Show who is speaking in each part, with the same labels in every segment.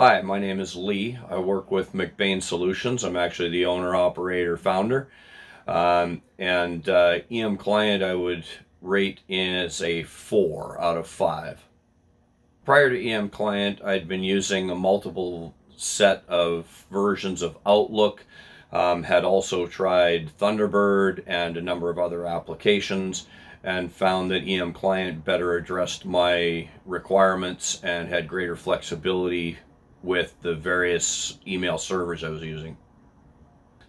Speaker 1: Hi, my name is Lee. I work with McBain Solutions. I'm actually the owner, operator, founder. EM Client I would rate as a 4 out of 5. Prior to EM Client, I'd been using a multiple set of versions of Outlook, had also tried Thunderbird and a number of other applications, and found that EM Client better addressed my requirements and had greater flexibility with the various email servers I was using.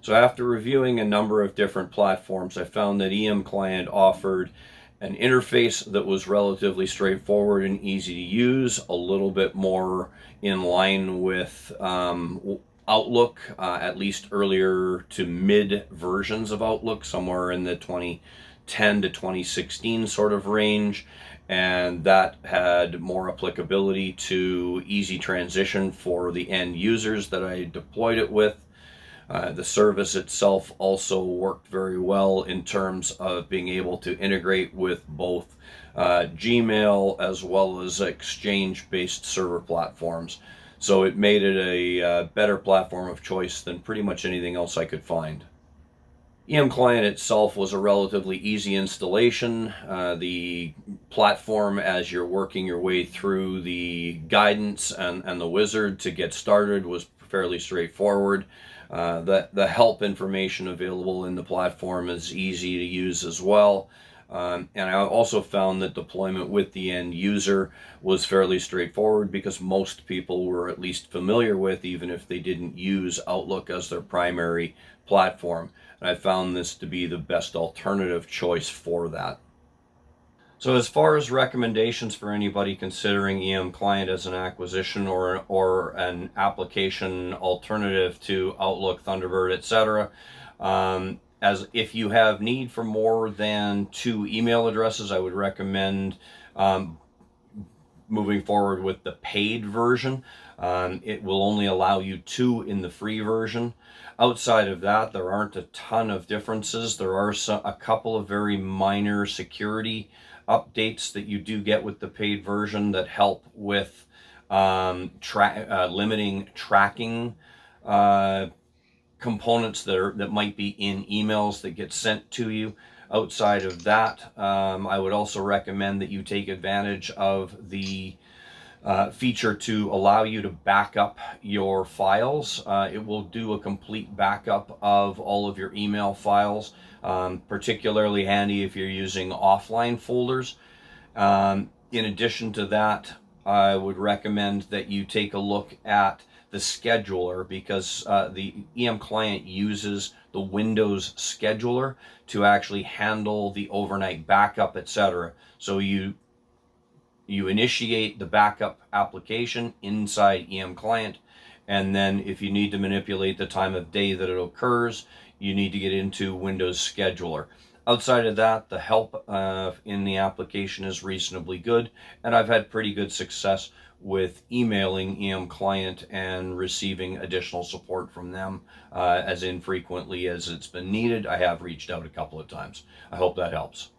Speaker 1: So after reviewing a number of different platforms, I found that EM Client offered an interface that was relatively straightforward and easy to use, a little bit more in line with Outlook, at least earlier to mid versions of Outlook, somewhere in the 2010 to 2016 sort of range, and that had more applicability to easy transition for the end users that I deployed it with. The service itself also worked very well in terms of being able to integrate with both Gmail as well as Exchange-based server platforms. So it made it a better platform of choice than pretty much anything else I could find. EM Client itself was a relatively easy installation. The platform, as you're working your way through the guidance and the wizard to get started, was fairly straightforward. The help information available in the platform is easy to use as well. And I also found that deployment with the end user was fairly straightforward because most people were at least familiar with, even if they didn't use Outlook as their primary platform. And I found this to be the best alternative choice for that. So as far as recommendations for anybody considering EM Client as an acquisition or an application alternative to Outlook, Thunderbird, etc., as if you have need for more than 2 email addresses, I would recommend moving forward with the paid version. It will only allow you 2 in the free version. Outside of that, there aren't a ton of differences. There are a couple of very minor security updates that you do get with the paid version that help with limiting tracking components that might be in emails that get sent to you. Outside of that, I would also recommend that you take advantage of the feature to allow you to back up your files. It will do a complete backup of all of your email files, particularly handy if you're using offline folders. In addition to that, I would recommend that you take a look at the scheduler, because the EM Client uses the Windows scheduler to actually handle the overnight backup, etc. So you initiate the backup application inside EM Client, and then if you need to manipulate the time of day that it occurs, you need to get into Windows Scheduler. Outside of that, the help in the application is reasonably good, and I've had pretty good success with emailing EM Client and receiving additional support from them as infrequently as it's been needed. I have reached out a couple of times. I hope that helps.